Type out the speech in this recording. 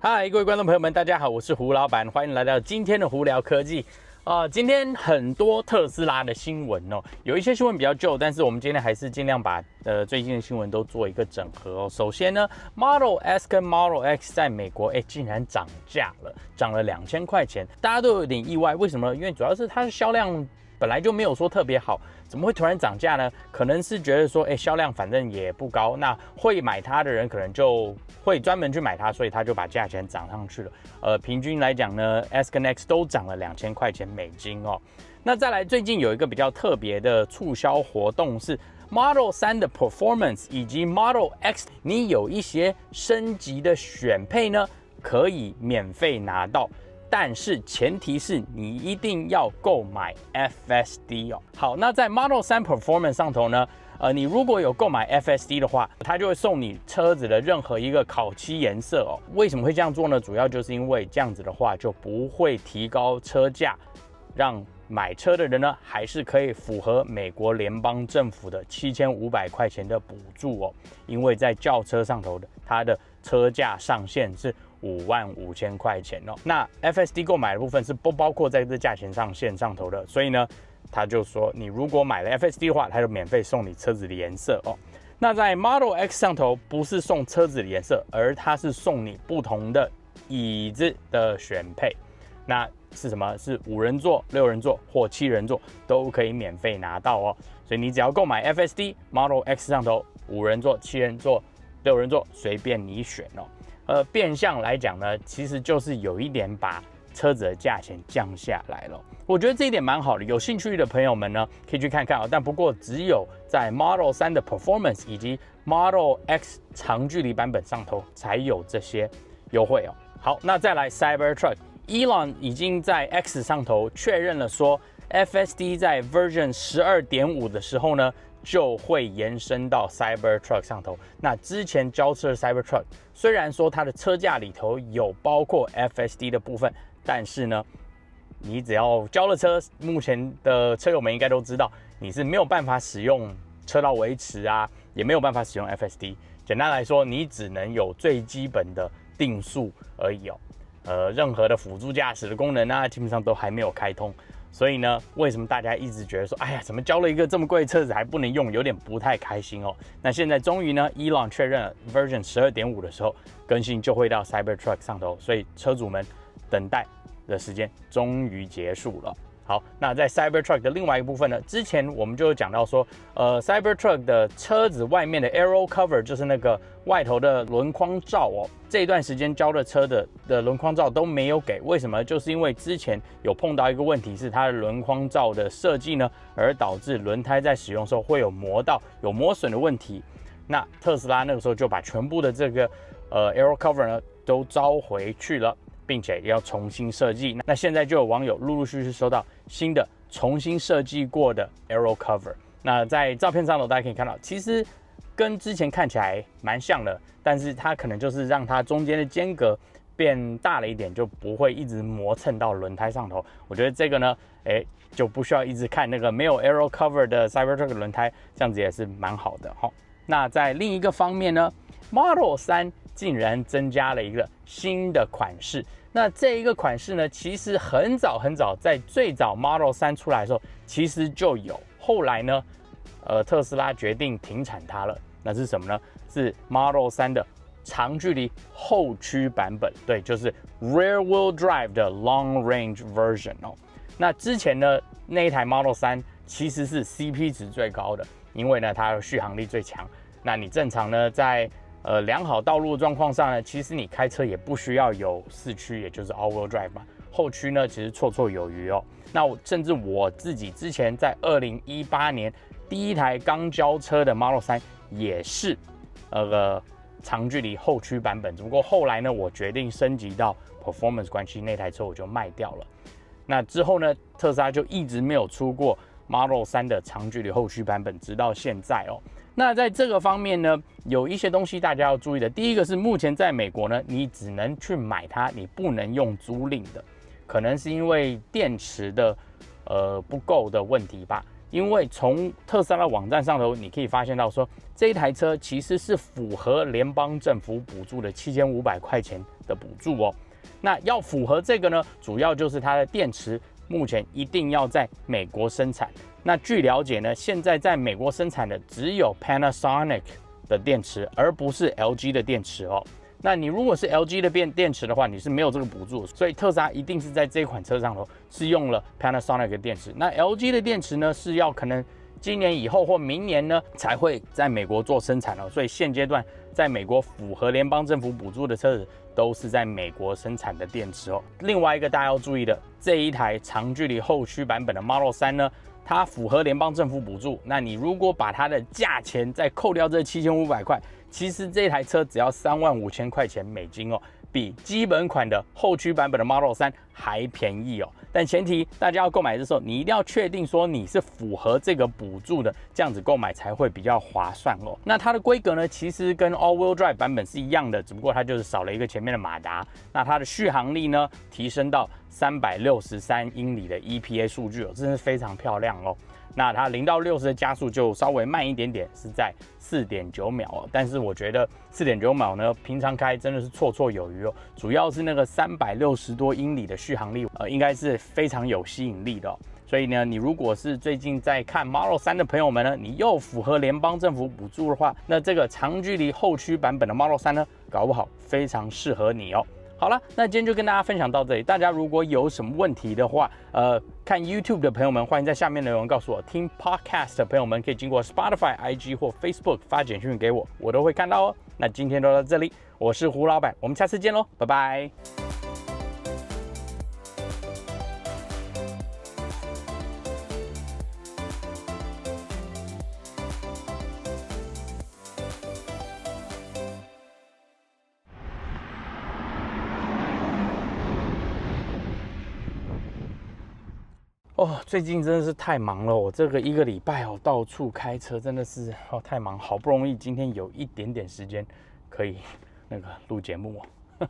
嗨，各位观众朋友们，大家好，我是胡老板，欢迎来到今天的胡聊科技。今天很多特斯拉的新闻哦，有一些新闻比较旧，但是我们今天还是尽量把最近的新闻都做一个整合哦。首先呢 ，Model S 跟 Model X 在美国竟然涨价了，涨了2000块钱，大家都有点意外，为什么？因为主要是它的销量本来就没有说特别好，怎么会突然涨价呢？可能是觉得说，销量反正也不高，那会买它的人可能就会专门去买它，所以他就把价钱涨上去了。平均来讲呢 ，S 跟 X 都涨了2000块钱美金哦。那再来，最近有一个比较特别的促销活动是 Model 3的 Performance 以及 Model X， 你有一些升级的选配呢，可以免费拿到。但是前提是你一定要购买 FSD 哦。好，那在 Model 3 Performance 上头呢，你如果有购买 FSD 的话，它就会送你车子的任何一个烤漆颜色哦。为什么会这样做呢？主要就是因为这样子的话就不会提高车价，让买车的人呢还是可以符合美国联邦政府的7500块钱的补助哦。因为在轿车上头的它的车价上限是55000块钱哦。那 FSD 购买的部分是不包括在这价钱上限上头的，所以呢，他就说你如果买了 FSD 的话，他就免费送你车子的颜色哦。那在 Model X 上头不是送车子的颜色，而它是送你不同的椅子的选配。那是什么？是5人座、6人座或7人座都可以免费拿到哦。所以你只要购买 FSD Model X 上头5人座、7人座、6人座随便你选哦。变相来讲呢，其实就是有一点把车子的价钱降下来了。我觉得这一点蛮好的，有兴趣的朋友们呢可以去看看哦。但不过只有在 Model 3的 Performance 以及 Model X 长距离版本上头才有这些优惠哦。好，那再来 Cybertruck。Elon 已经在 X 上头确认了说 ，FSD 在 Version 12.5的时候呢，就会延伸到 Cybertruck 上头。那之前交车的 Cybertruck 虽然说它的车架里头有包括 FSD 的部分，但是呢，你只要交了车，目前的车友们应该都知道，你是没有办法使用车道维持啊，也没有办法使用 FSD。简单来说，你只能有最基本的定速而已哦。任何的辅助驾驶的功能啊，基本上都还没有开通。所以呢，为什么大家一直觉得说，哎呀，怎么交了一个这么贵的车子还不能用，有点不太开心哦。那现在终于呢 ，Elon 确认了 Version 12.5的时候，更新就会到 Cybertruck 上头，所以车主们等待的时间终于结束了。好，那在 Cybertruck 的另外一部分呢，之前我们就有讲到说，Cybertruck 的车子外面的 Aero Cover 就是那个外头的轮框罩哦，这一段时间交的车的轮框罩都没有给，为什么？就是因为之前有碰到一个问题是它的轮框罩的设计呢，而导致轮胎在使用的时候会有磨损的问题。那特斯拉那个时候就把全部的这个Aero Cover 呢都召回去了。并且要重新设计，那现在就有网友陆陆续续收到新的重新设计过的 Aero Cover。那在照片上头大家可以看到，其实跟之前看起来蛮像的，但是它可能就是让它中间的间隔变大了一点，就不会一直磨蹭到轮胎上头。我觉得这个呢，就不需要一直看那个没有 Aero Cover 的 Cybertruck 轮胎，这样子也是蛮好的哈。那在另一个方面呢 ，Model 3竟然增加了一个新的款式。那这一个款式呢，其实很早，在最早 Model 3出来的时候，其实就有。后来呢，特斯拉决定停产它了。那是什么呢？是 Model 3的长距离后驱版本，对，就是 Rear Wheel Drive 的 Long Range Version 哦。那之前呢，那一台 Model 3其实是 CP 值最高的，因为呢它的续航力最强。那你正常呢在良好道路状况上呢，其实你开车也不需要有4驱，也就是 All-Wheel Drive 嘛。后驱呢，其实绰绰有余哦。那甚至我自己之前在2018年第一台刚交车的 Model 3也是长距离后驱版本，只不过后来呢，我决定升级到 Performance 关系，那台车我就卖掉了。那之后呢，特斯拉就一直没有出过 Model 3的长距离后驱版本，直到现在哦。那在这个方面呢，有一些东西大家要注意的。第一个是目前在美国呢，你只能去买它，你不能用租赁的，可能是因为电池的不够的问题吧。因为从特斯拉网站上头你可以发现到说，这一台车其实是符合联邦政府补助的7500块钱的补助哦。那要符合这个呢，主要就是它的电池目前一定要在美国生产。那据了解呢，现在在美国生产的只有 Panasonic 的电池，而不是 LG 的电池哦。那你如果是 LG 的电池的话，你是没有这个补助，所以特斯拉一定是在这款车上头是用了 Panasonic 的电池。那 LG 的电池呢，是要可能今年以后或明年呢才会在美国做生产哦。所以现阶段在美国符合联邦政府补助的车子都是在美国生产的电池哦。另外一个大家要注意的，这一台长距离后驱版本的 Model 3呢，它符合联邦政府补助。那你如果把它的价钱再扣掉这7500块，其实这台车只要35000块钱美金哦，比基本款的后驱版本的 Model 3还便宜哦。但前提大家要购买的时候，你一定要确定说你是符合这个补助的，这样子购买才会比较划算哦。那它的规格呢，其实跟 All-Wheel Drive 版本是一样的，只不过它就是少了一个前面的马达。那它的续航力呢，提升到363英里的 EPA 数据哦，真是非常漂亮哦。那它0到60的加速就稍微慢一点点，是在4.9秒哦。但是我觉得4.9秒呢，平常开真的是绰绰有余哦。主要是那个360多英里的续航力，应该是非常有吸引力的哦。所以呢，你如果是最近在看 Model 3的朋友们呢，你又符合联邦政府补助的话，那这个长距离后驱版本的 Model 3呢，搞不好非常适合你哦。好了，那今天就跟大家分享到这里。大家如果有什么问题的话，看 YouTube 的朋友们，欢迎在下面留言告诉我。听 Podcast 的朋友们可以经过 Spotify、IG 或 Facebook 发简讯给我，我都会看到哦。那今天就到这里，我是胡老板，我们下次见喽，拜拜。哦，最近真的是太忙了，我这个1个礼拜哦，到处开车，真的是太忙，好不容易今天有一点点时间可以录节目哦。